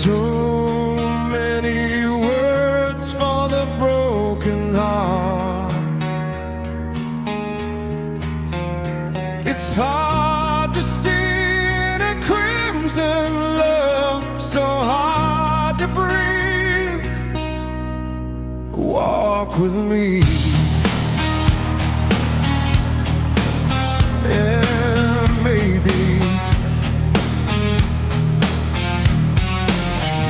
So many words for the broken heart. It's hard to see in a crimson love, so hard to breathe. Walk with me. Yeah, maybe.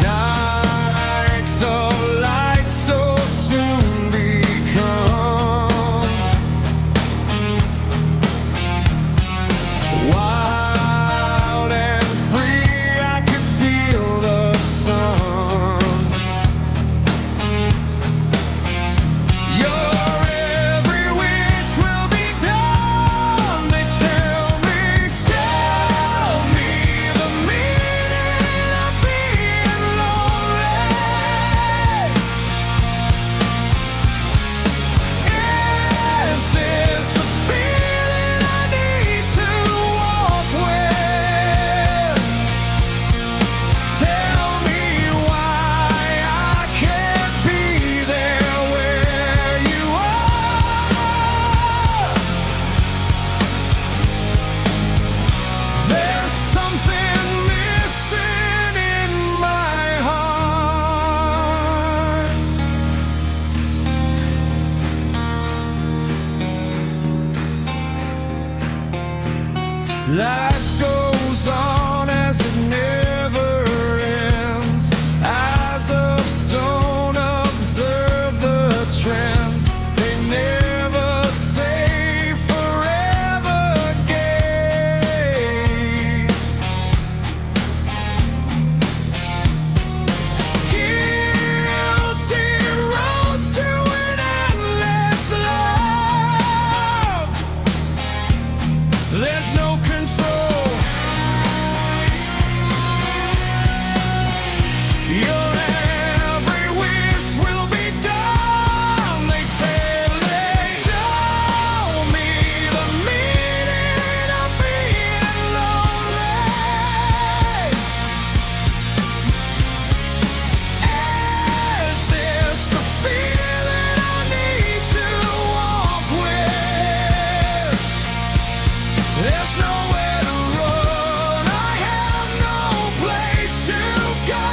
Nights of light so soon become wild and free. I could feel the sun. Your every wish will be done. They tell me the meaning of being lonely. Is this the feeling I need to walk with? Tell me why I can't be there where you are. There's something missing in my heart. Life goes on as it never ends. Eyes of stone observe the trends. They never say forever gaze. Guilty roads to an endless love. There's no control. Your every wish will be done. They tell me, show me the meaning of being lonely. Is this the feeling I need to walk with? There's nowhere to run. I have no place to go.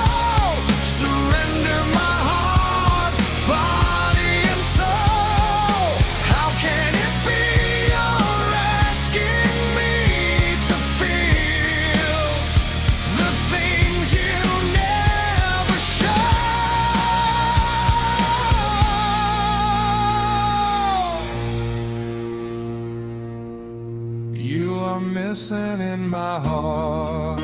Surrender my heart, body and soul. How can it be you're asking me to feel the things you never show? You are missing in my heart.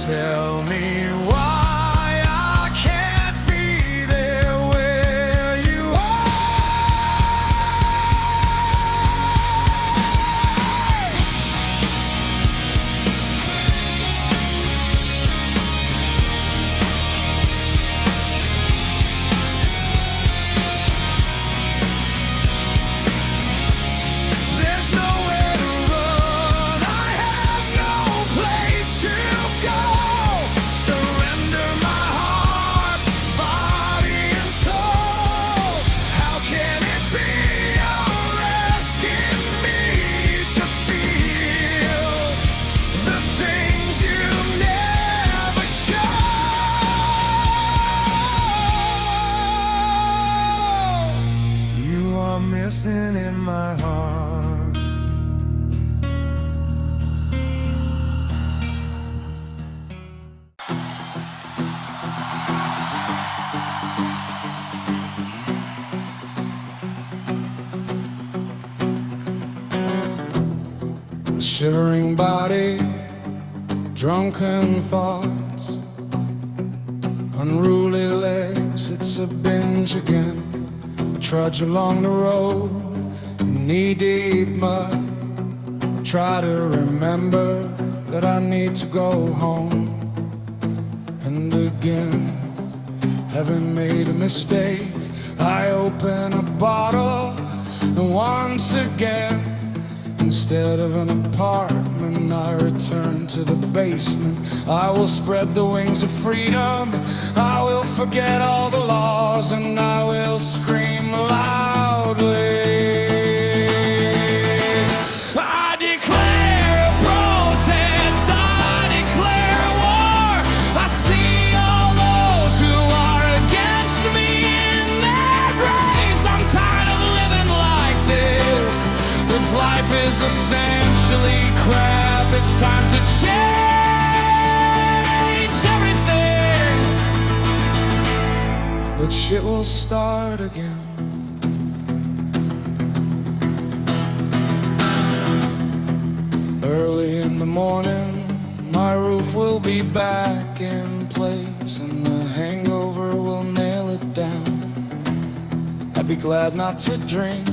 Tell me why I can't be there where you There's nowhere to run. I have no place to go. Surrender my heart, body and soul. How can it be you're asking me to feel the things you never show? You are missing in my heart. A shivering body, drunken thoughts, unruly legs, it's a binge again. I trudge along the road in knee-deep mud. Try to remember that I need to go home. And again, having made a mistake, I open a bottle, and once again Instead of an apartment, I return to the basement. I will spread the wings of freedom. I will forget all the laws, and I will scream loudly. I declare a protest. I declare war. I see all those who are against me in their graves. I'm tired of living like this. This life is essentially crap. It's time to change everything. But shit will start again. Early in the morning, my roof will be back in place, and the hangover will nail it down. I'd be glad not to drink,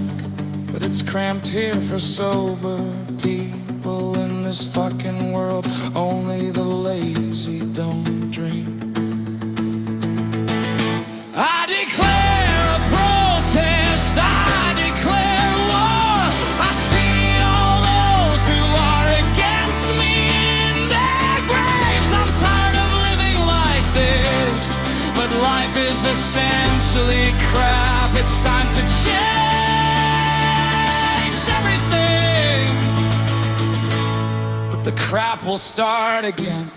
but it's cramped here for sober people in this fucking world. Only the lazy don't drink. I declare a protest. I declare war. I see all those who are against me in their graves. I'm tired of living like this, but life is essentially crap. It's time to change everything. But the crap will start again.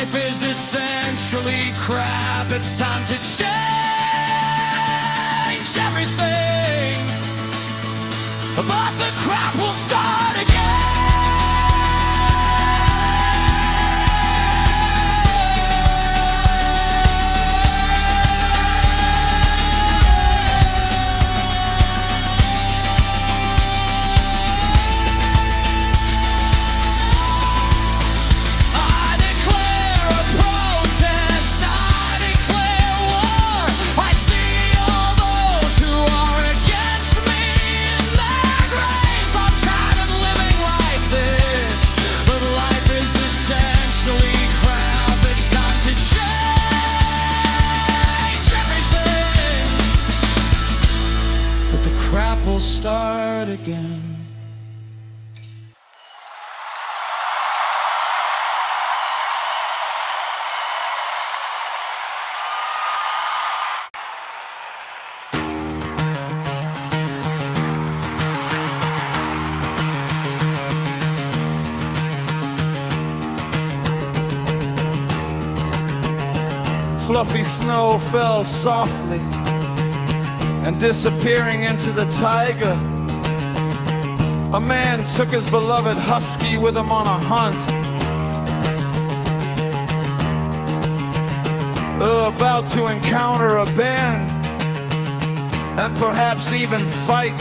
Life is essentially crap. It's time to change everything. But the crap will start again. Start again. fluffy snow fell softly and disappearing into the taiga. A man took his beloved husky with him on a hunt. About to encounter a band and perhaps even fight.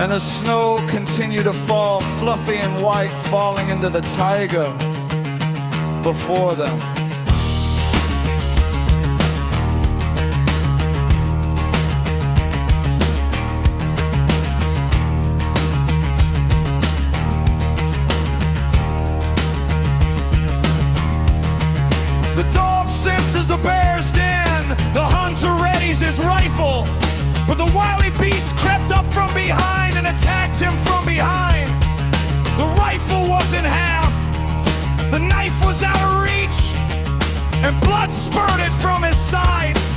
And the snow continued to fall, fluffy and white, falling into the taiga before them. The dog senses a bear's den. The hunter readies his rifle. But the wily beast crept up from behind and attacked him from behind. The rifle was in half. The knife was out of reach. And blood spurted from his sides.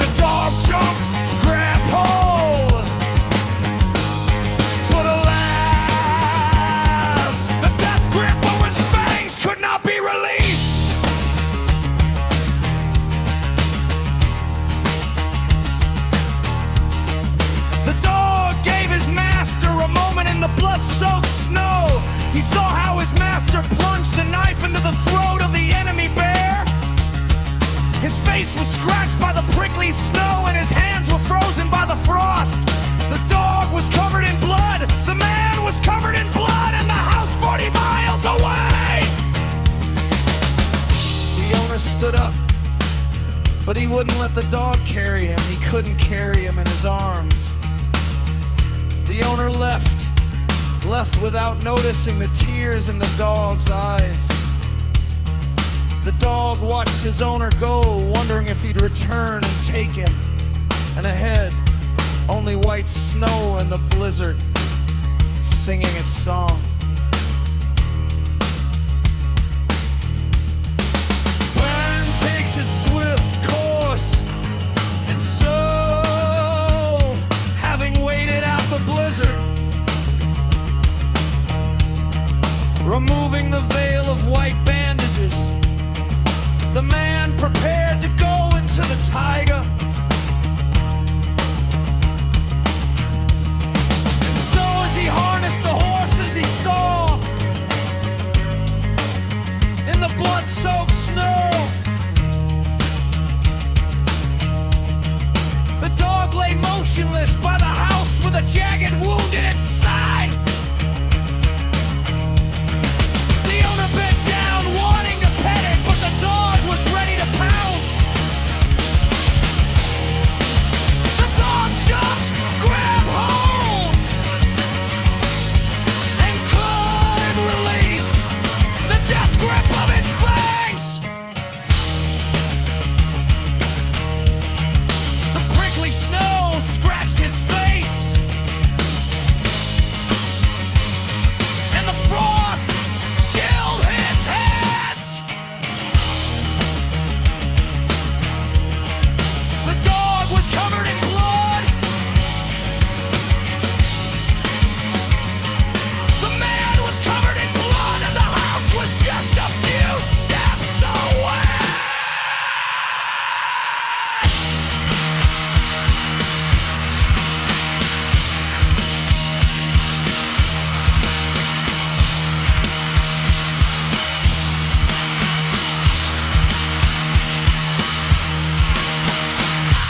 The dog jumped, grabbed hold. But alas, the death grip of his fangs could not be released. The dog gave his master a moment in the blood-soaked snow. He saw how his master plunged the knife into the throat of the enemy bear. His face was scratched by the prickly snow and his hands were frozen by the frost. The dog was covered in blood. The man was covered in blood, and the house 40 miles away. The owner stood up, but he wouldn't let the dog carry him. He couldn't carry him in his arms. The owner left without noticing the tears in the dog's eyes. The dog watched his owner go, wondering if he'd return and take him. And ahead, only white snow and the blizzard, singing its song. Time takes its swift course, and so, having waited out the blizzard, removing the veil of white bandages, the man prepared to go into the taiga. And so as he harnessed the horses he saw in the blood-soaked snow, the dog lay motionless by the house with a jagged wound in its side. The owner bent down, wanting to pet it, but the dog was ready to pounce. The dog jumped, grabbed hold, and couldn't release the death grip of its fangs. The prickly snow scratched his face, and the frost chilled his hands. The dog was covered in blood. The man was covered in blood, and the house was just a few steps away.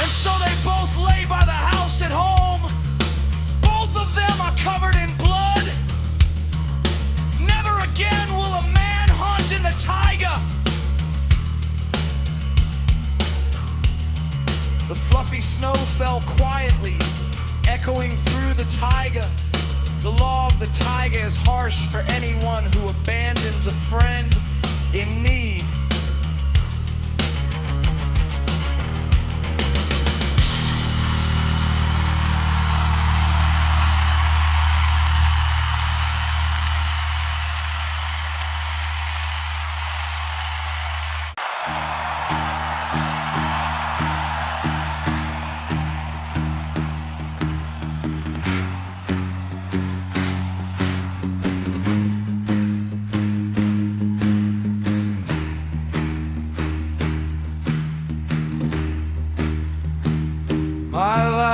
And so they both lay by the house at home. Both of them are covered in blood. Never again will a man hunt in the taiga. The fluffy snow fell quietly, echoing through the taiga. The law of the taiga is harsh for anyone who abandons a friend in need.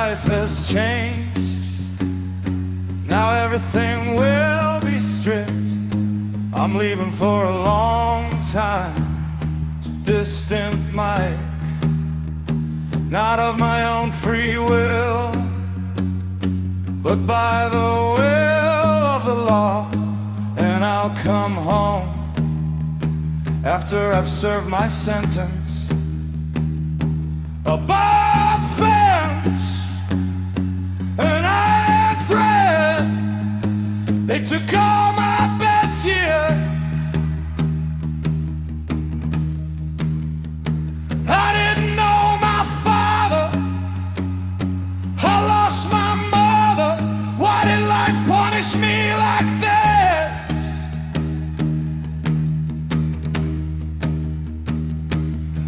life has changed. Now everything will be stripped. I'm leaving for a long time to distant Mike, not of my own free will, but by the will of the law. And I'll come home after I've served my sentence. A barbed fence, an iron thread, they took all my best years. I didn't know my father, I lost my mother. Why did life punish me like this?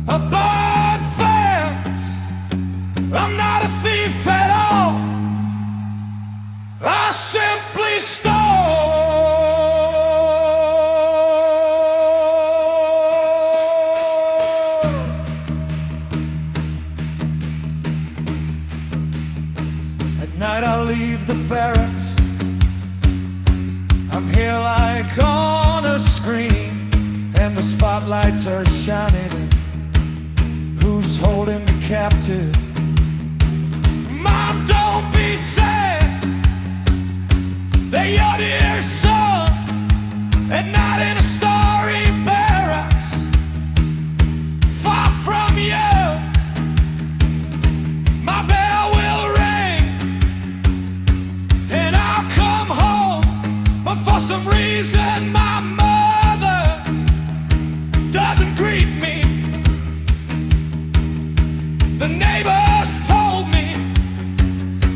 A barbed fence, I'm not a thief at all, I simply stole. At night I leave the barracks, I'm here like on a screen, and the spotlights are shining. Who's holding me captive? Mom, don't be sad, they're your dear son, and not in a story barracks, far from you. My bell will ring, and I'll come home, but for some reason my mother doesn't greet me. The neighbors told me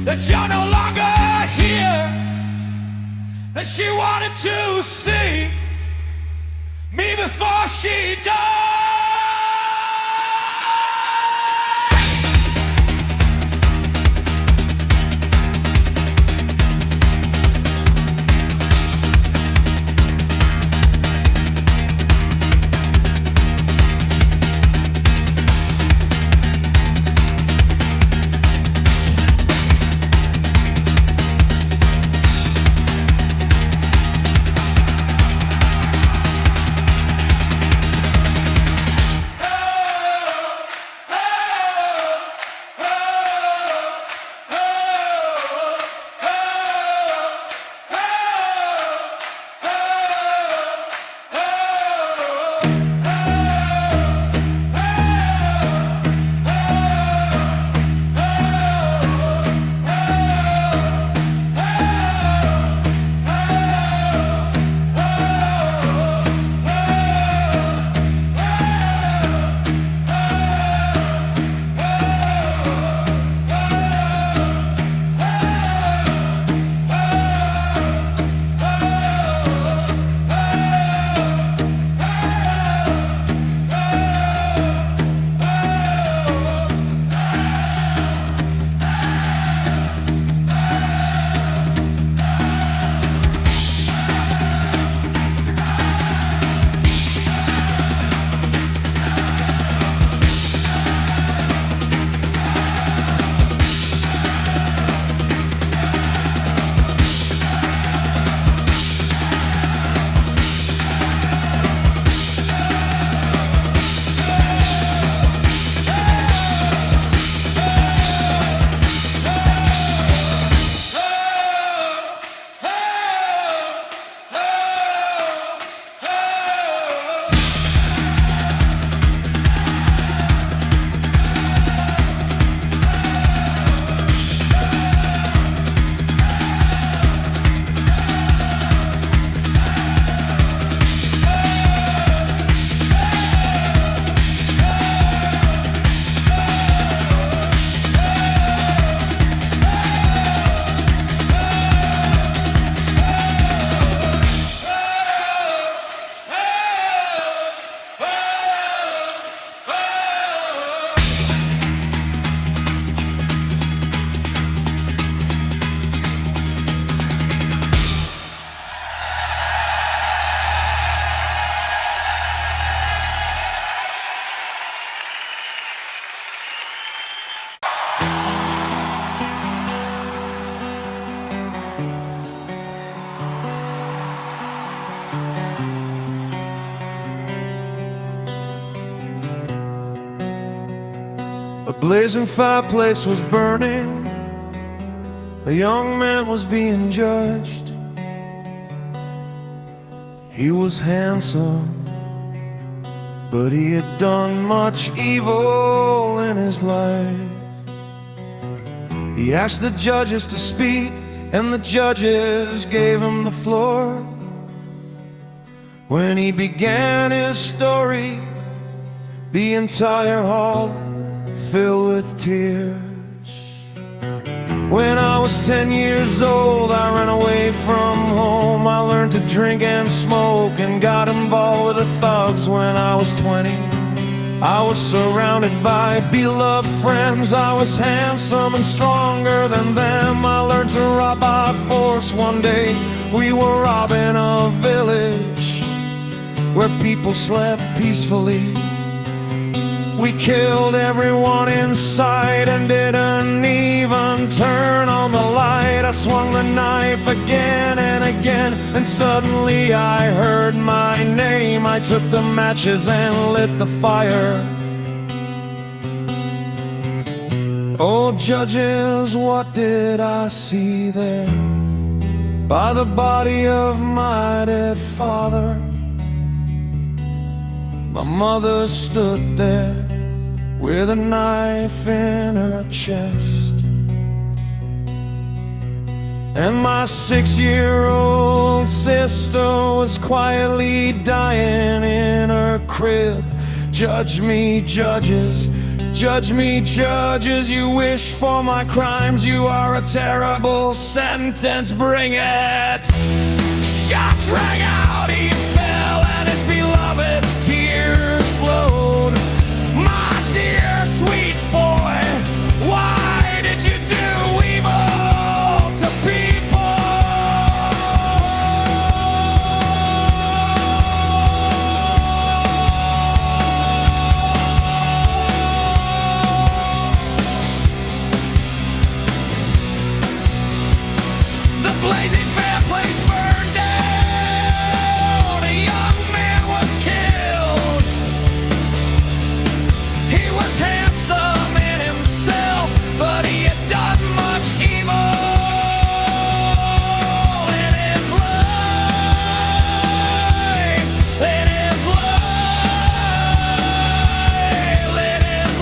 that you're no longer here, that she wanted to see me before she died. blazing fireplace was burning. A young man was being judged. He was handsome, but he had done much evil in his life. He asked the judges to speak, and the judges gave him the floor. When he began his story, the entire hall filled with tears. When I was 10 years old, I ran away from home. I learned to drink and smoke and got involved with the thugs. When I was 20, I was surrounded by beloved friends. I was handsome and stronger than them. I learned to rob by force. One day we were robbing a village where people slept peacefully. We killed everyone in sight and didn't even turn on the light. I swung the knife again and again, and suddenly I heard my name. I took the matches and lit the fire. Oh, judges, what did I see there? By the body of my dead father, my mother stood there with a knife in her chest, and my 6-year-old sister was quietly dying in her crib. Judge me, judges, judge me, judges. You wish for my crimes, you are a terrible sentence. Bring it. Shots rang out, he fell, and his beloved's tears flowed. My dear sweet boy, why did you do evil to people? The blazing fireplace burned down. A young man was killed. He was handsome in himself, but he had done much evil in his life. In his life. In his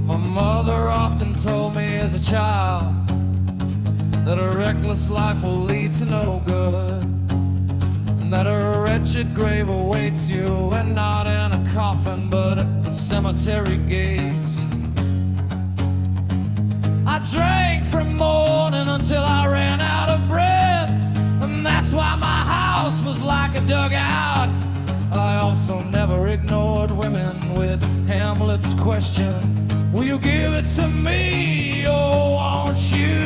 My mother often told me as a child that a reckless life will lead to no good, and that a wretched grave awaits you, and not in a coffin but at the cemetery gates. I drank from morning until I ran out of breath, and that's why my house was like a dugout. I also never ignored women with Hamlet's question, will you give it to me or won't you?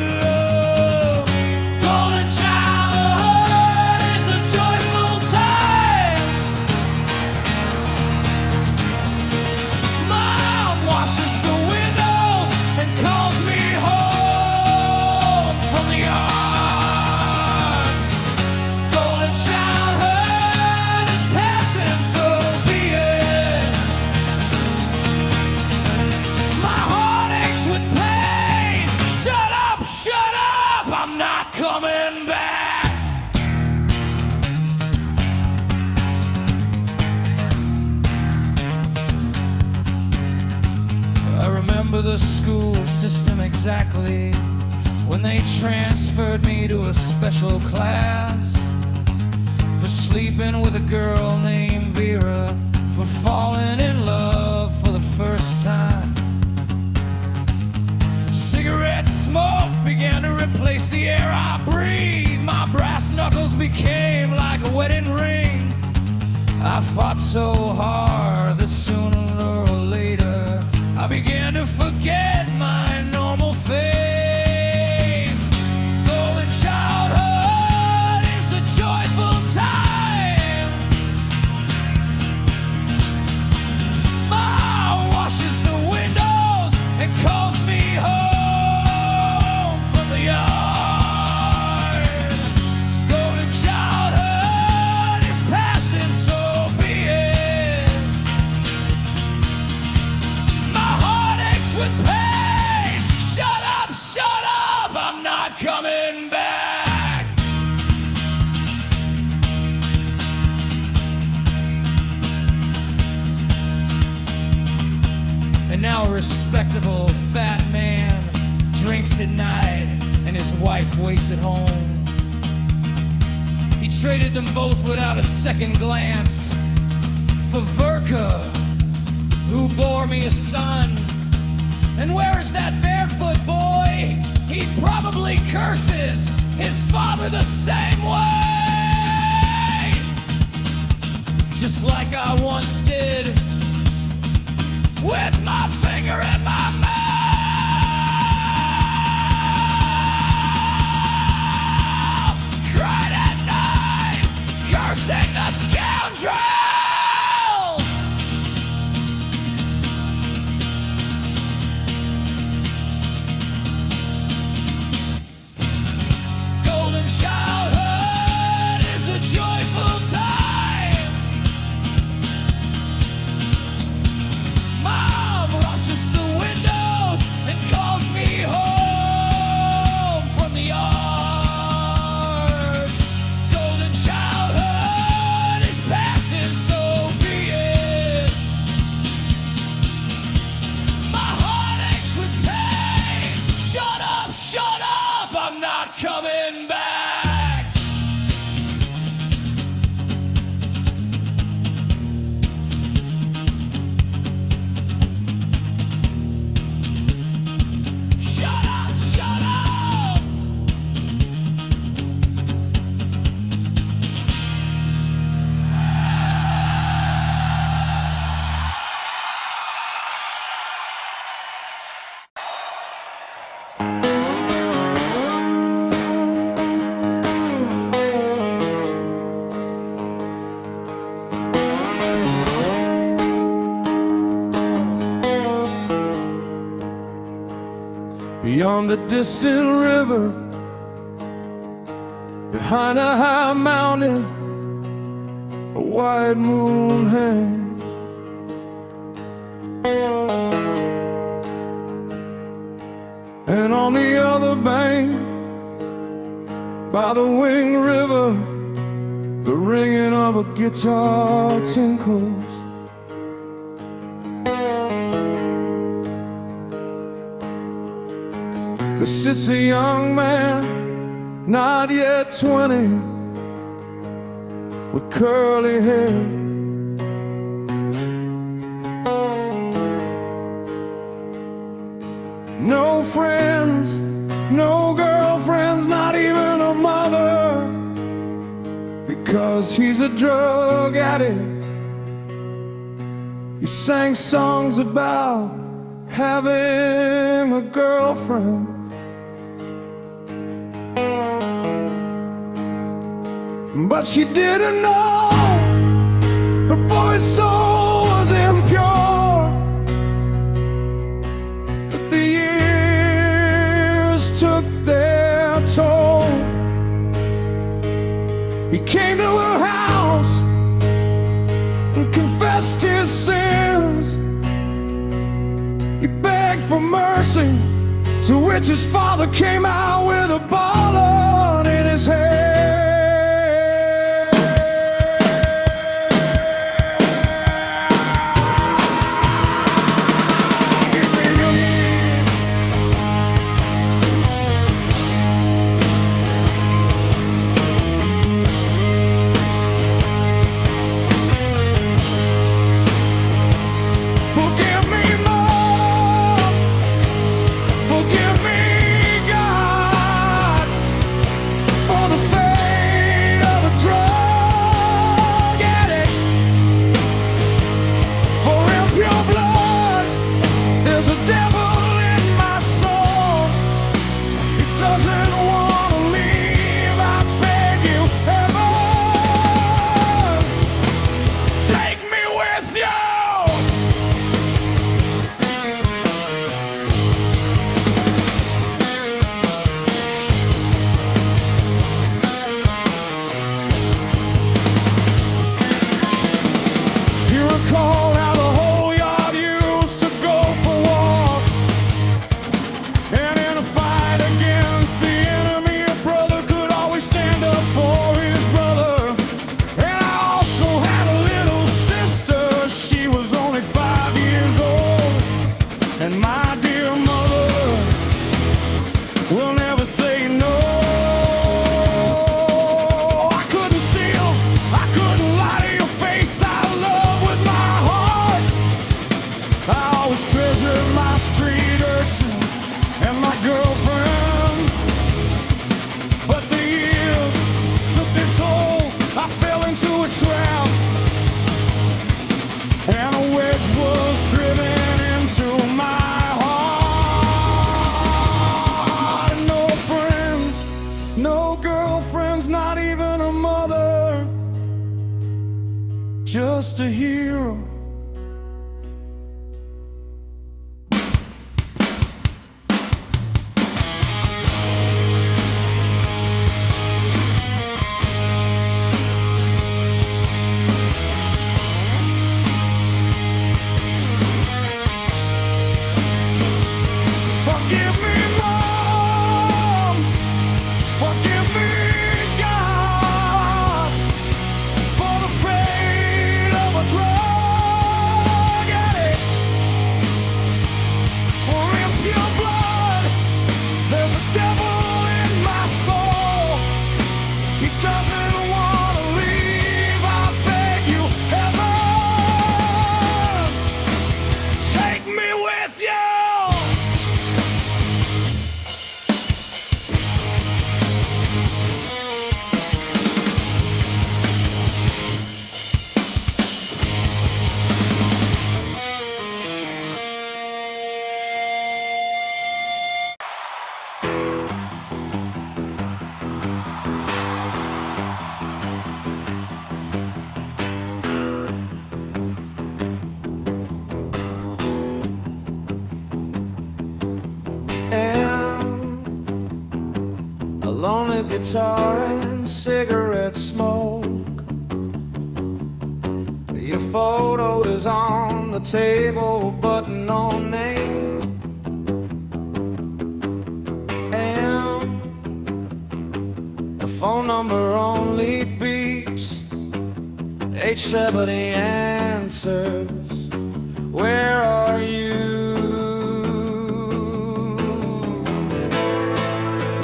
Golden childhood is a joyful time. Mom washes the windows and calls me home from the yard. Golden childhood is past and so be it. My heart aches with pain. the school system exactly when they transferred me to a special class for sleeping with a girl named Vera, for falling in love for the first time. Cigarette smoke began to replace the air I breathe. My brass knuckles became like a wedding ring. I fought so hard that sooner or later I began to forget my normal face. Golden childhood is a joyful time. Ma washes the windows and calls me home from the yard. Golden childhood is passing, so be it. My heart aches with pain. Shut up, I'm not coming back. And now a respectable fat man drinks at night and his wife waits at home. He traded them both without a second glance for Verka, who bore me a son. And where is that barefoot boy? He probably curses his father the same way, just like I once did with my finger in my mouth. Cried at night, cursing the scoundrel. Golden childhood is a joyful time. Mom rushes the windows and calls me home from the yard. Golden childhood is passing, so be it. My heart aches with pain. Shut up, I'm not coming back. Shut up. Beyond the distant river, behind a high mountain, a white moon hangs. And on the other bank, by the winged river, the ringing of a guitar tinkles. There sits a young man, not yet 20, with curly hair. No friends, no girlfriends, not even a mother, because he's a drug addict. He sang songs about having a girlfriend. But she didn't know her boy's soul was impure. But the years took their toll. He came to her house and confessed his sins. He begged for mercy, to which his father came out with a ballon in his hand. will never say no. I couldn't steal, I couldn't lie to your face. I love with my heart. I always treasured my street urchin and my girlfriend. But the years took their toll. I fell into a trap, and a wedge was driven into my heart. No friends, no girlfriends, not even a mother, just a hero. Forgive me, Mom. Forgive me, God, for the fate of a drug addict. For impure blood, there's a devil in my soul. He doesn't want to leave. I beg you, heaven, take me with you. A lonely guitar and cigarette smoke. Your photo is on the table, but no name. And the phone number only beeps. H70 answers. Where are you?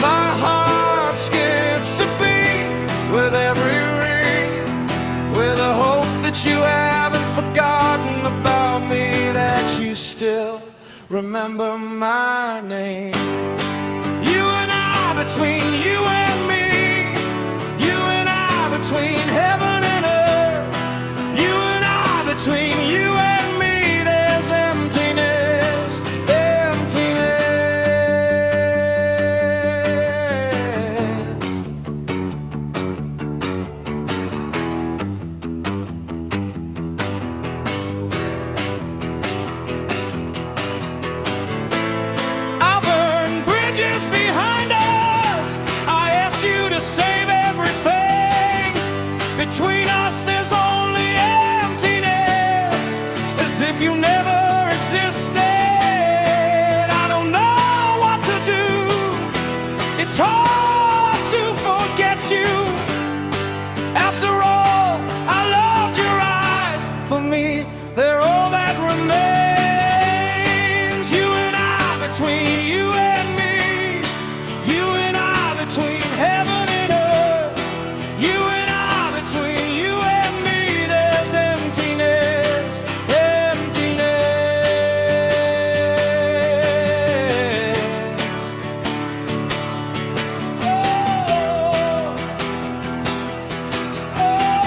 My heart skips a beat with every ring, with a hope that you haven't forgotten about me, that you still remember my name. You and I, between you and me, you and I, between heaven and earth, you and I, between you and me, there's emptiness, emptiness. I'll burn bridges behind us. I asked you to save everything. Between us there's only emptiness, as if you never existed. I don't know what to do. It's hard to forget you. After all, I loved your eyes. For me, they're all that remains. You and I, between you and me, you and I, between heaven and earth, you and I, between you and me, there's emptiness, emptiness. Oh, oh, oh.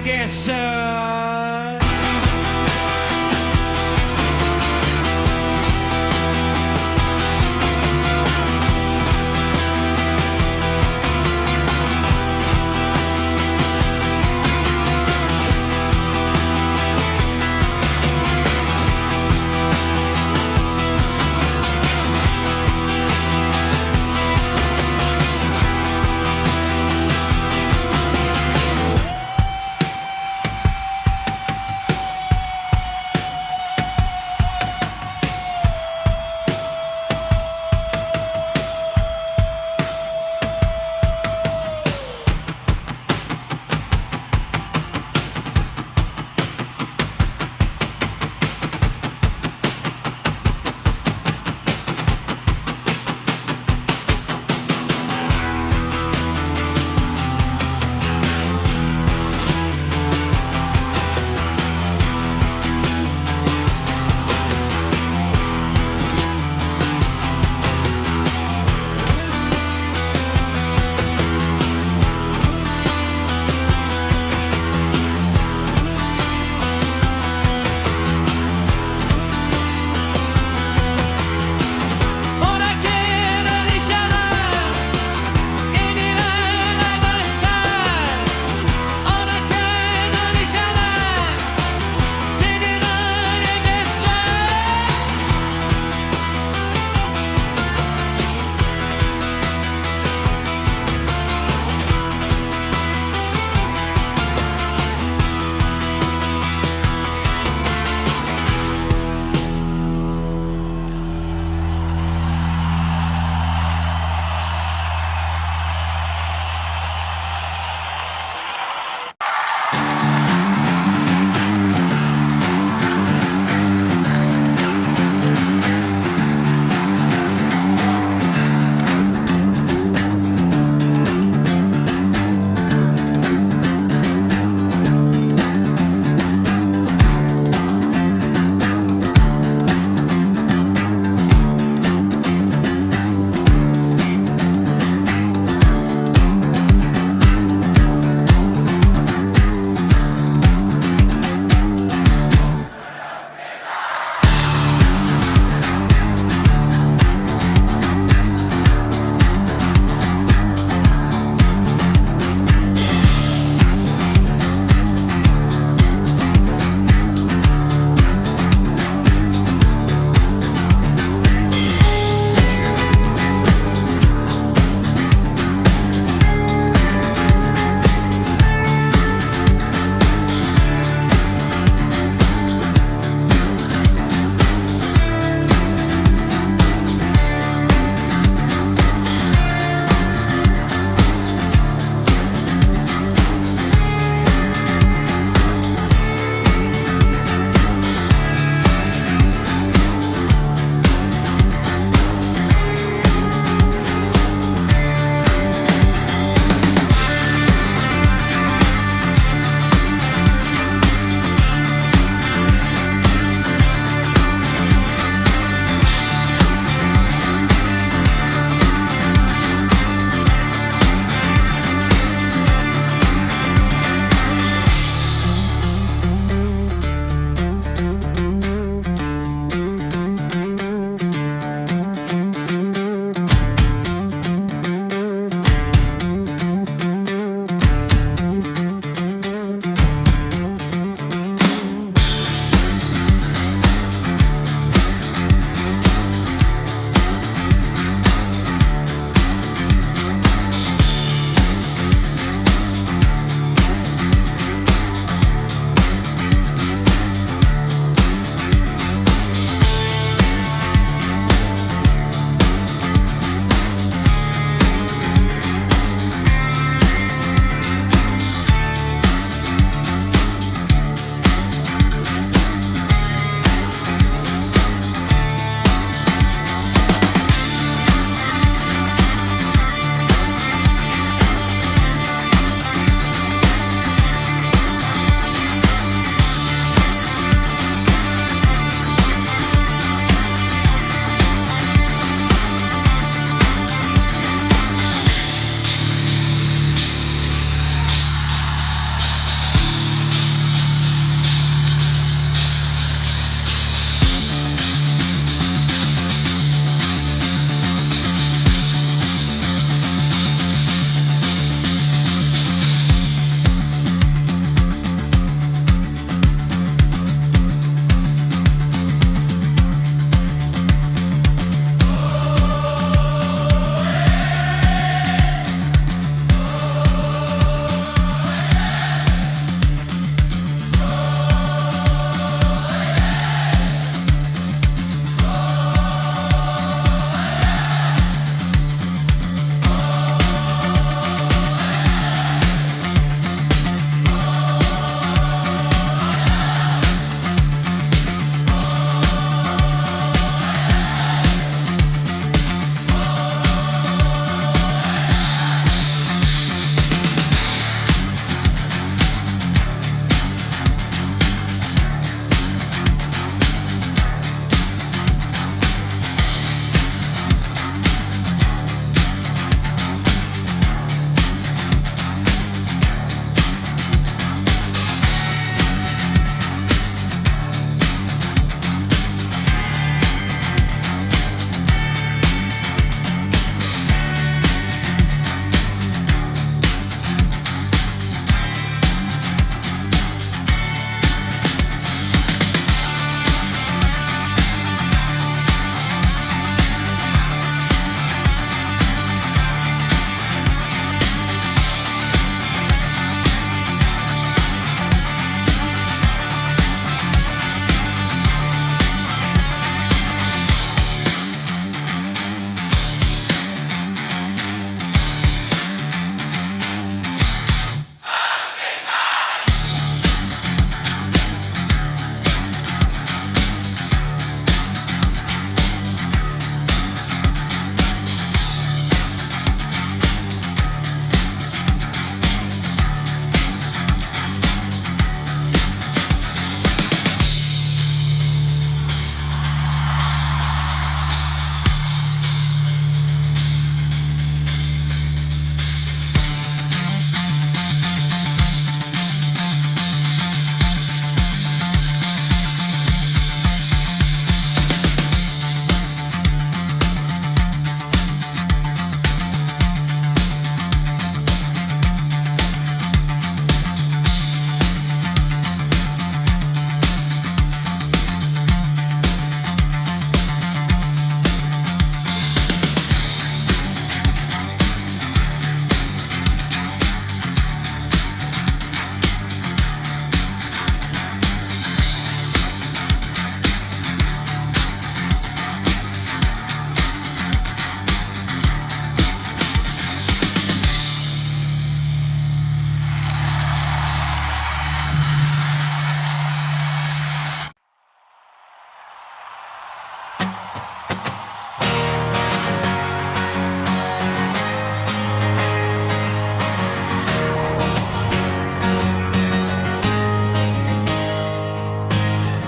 guess so.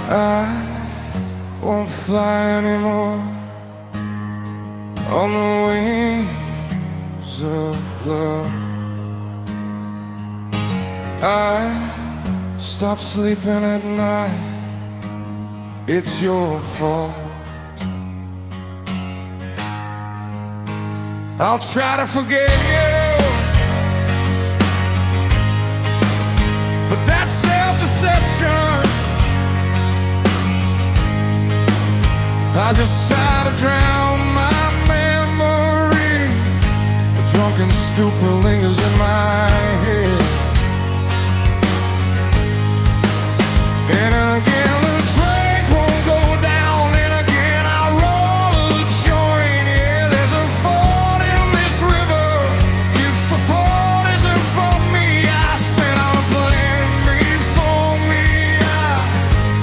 I won't fly anymore on the wings of love. I stop sleeping at night. It's your fault. I'll try to forget you, but that's self-deception. I just try to drown my memory. The drunken stupor lingers in my head. And again the drink won't go down, and again I roll a joint. Yeah, there's a fault in this river. If the fault isn't for me, I spit on a plan before me. I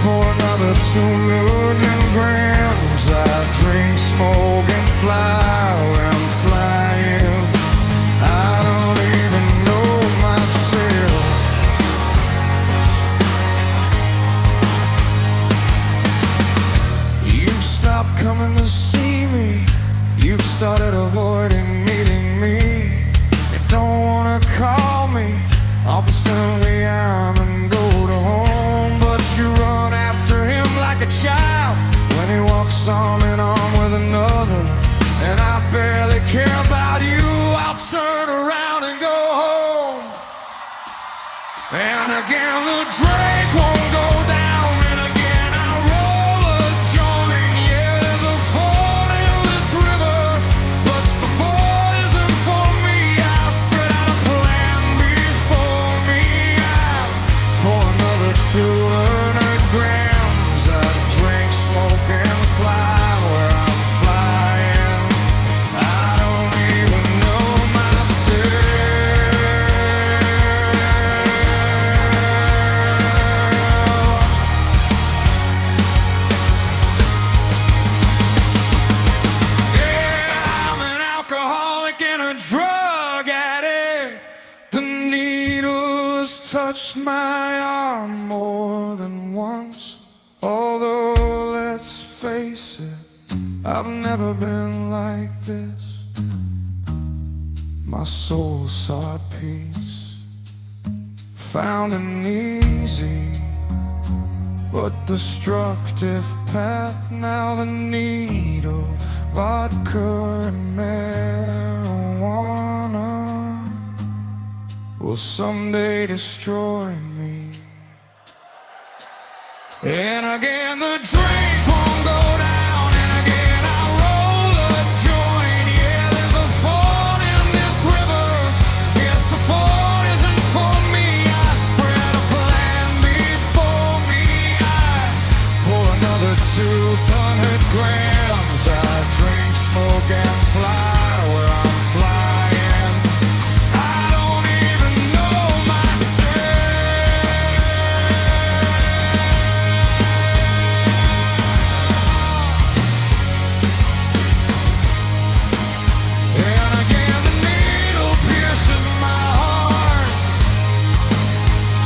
pour another 2 million grams. I drink, smoke, and fly where I'm flying. I don't even know myself. You've stopped coming to see me. You've started avoiding meeting me. You don't wanna call me. I'll be suddenly I'm and go to home. But you run after him like a child when he walks on and on with another. And I barely care about you. I'll turn around and go home. And again the drink won't go down, and again I roll a joint. Yeah, there's a ford in this river, but the ford isn't for me. I spread out a plan before me. I pour another 200 grams. I drink, smoke, and fly where I'm flying. I don't even know myself. Yeah, I'm an alcoholic and a drug addict. The needle has touched my arm more than once. Although, let's face it, I've never been like this. My soul sought peace, found an easy but destructive path. Now the needle, vodka, and marijuana will someday destroy me. And again the drink won't go down, and again I roll a joint. Yeah, there's a ford in this river. Yes, the ford isn't for me. I spread a plan before me. I pour another 200 grams. I drink, smoke, and fly where I'm flying. I don't even know myself. And again the needle pierces my heart.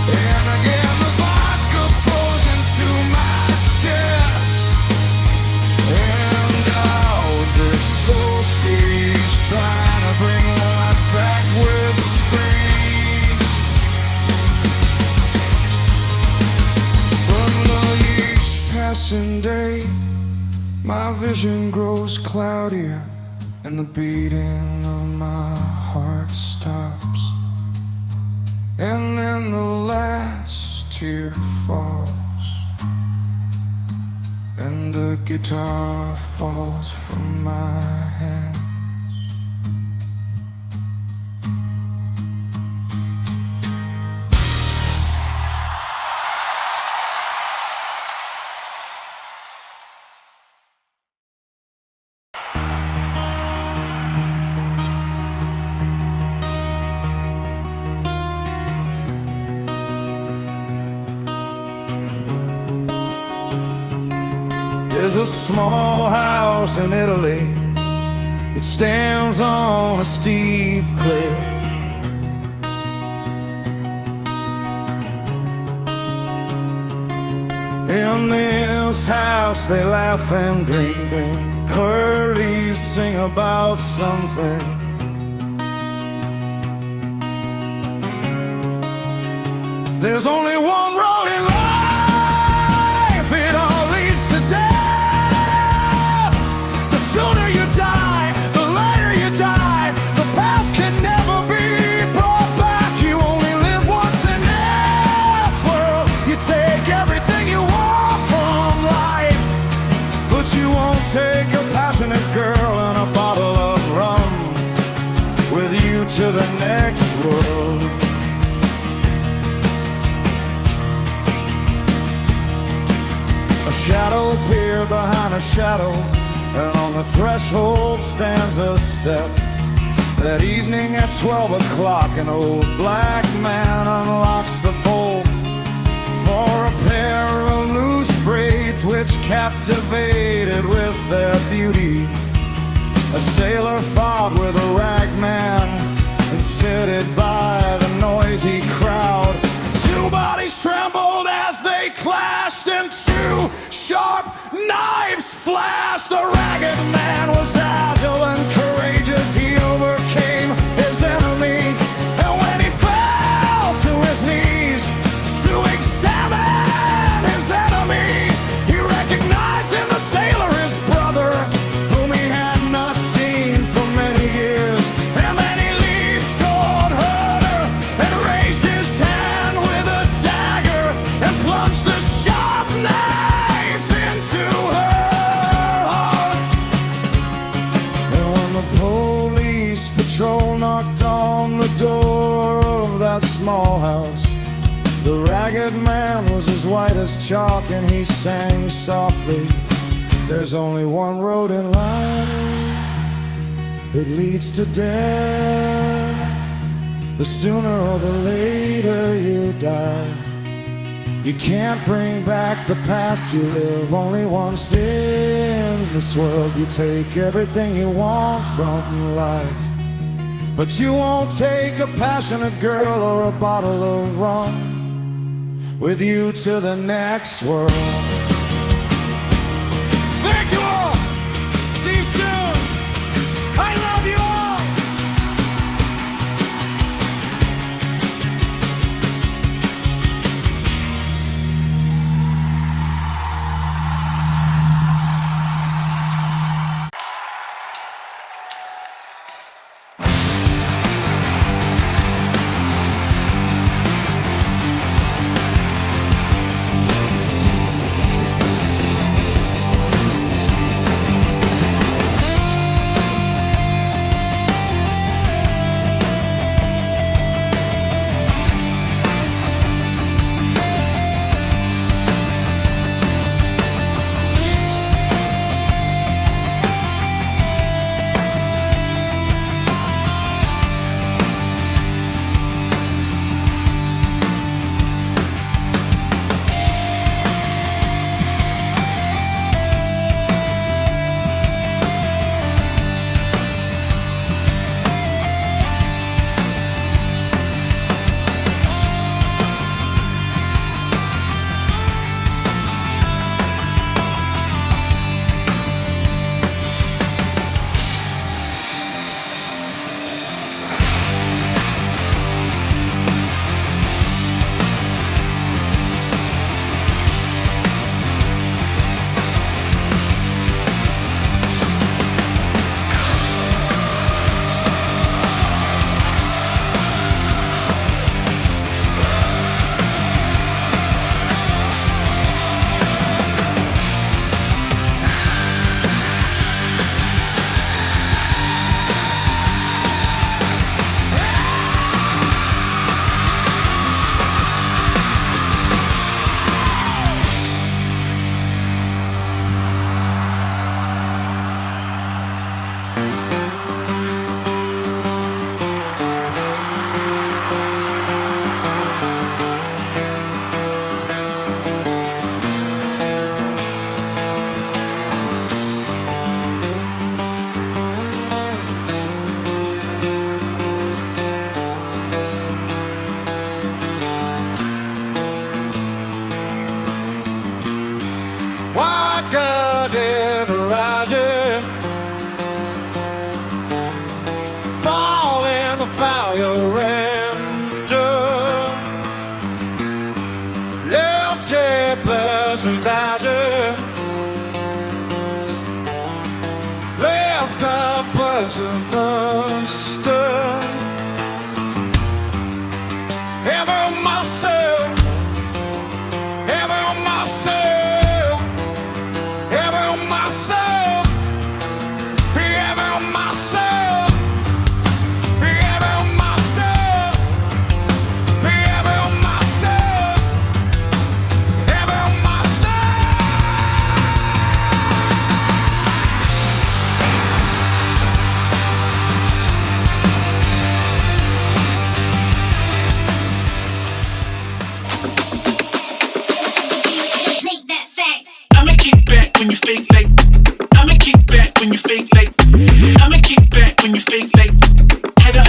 And again the vodka pours into my chest. And out this soul squeeze, trying to bring life back with screams. But look, each passing day, my vision grows cloudier, and the beating of my heart stops. And then the last tear falls, and the guitar falls from my hand. There's a small house in Italy. It stands on a steep cliff. In this house they laugh and drink, and Curly's sing about something. There's only one road in life, it all leads to death. The sooner you die, the later you die. The past can never be brought back. You only live once in this world. You take everything you want from life, but you won't take a passionate girl and a bottle of rum with you to the next world. A shadow appeared behind a shadow, and on the threshold stands a step. That evening at 12 o'clock, an old black man unlocks the bolt for a pair of loose braids which captivated with their beauty. A sailor fought with a rag man and seated by the noisy crowd. Two bodies trembled as they clashed, and two sharp knives flashed. The ragged man was agile and courageous. He overcame his enemy, and when he fell to his knees to examine his enemy, he recognized in the sailor his brother, whom he had not seen for many years. And then he leaped toward her and raised his hand with a dagger and plunged the sharp knife into her heart. And when the police patrol knocked on the door of that small house, the ragged man was as white as chalk, and he sang softly, there's only one road in life, it leads to death. The sooner or the later you die. You can't bring back the past, you live only once in this world. You take everything you want from life, but you won't take a passionate girl or a bottle of rum with you to the next world. Thank you all! See you soon! I love you all! результате left a pleasant master. Ever on myself, ever on myself, ever on myself, ever on myself, ever on myself, ever on myself, ever on myself. I'ma kick back when you fake late. I'ma kick back when you fake late. I'ma kick back when you fake late. Had a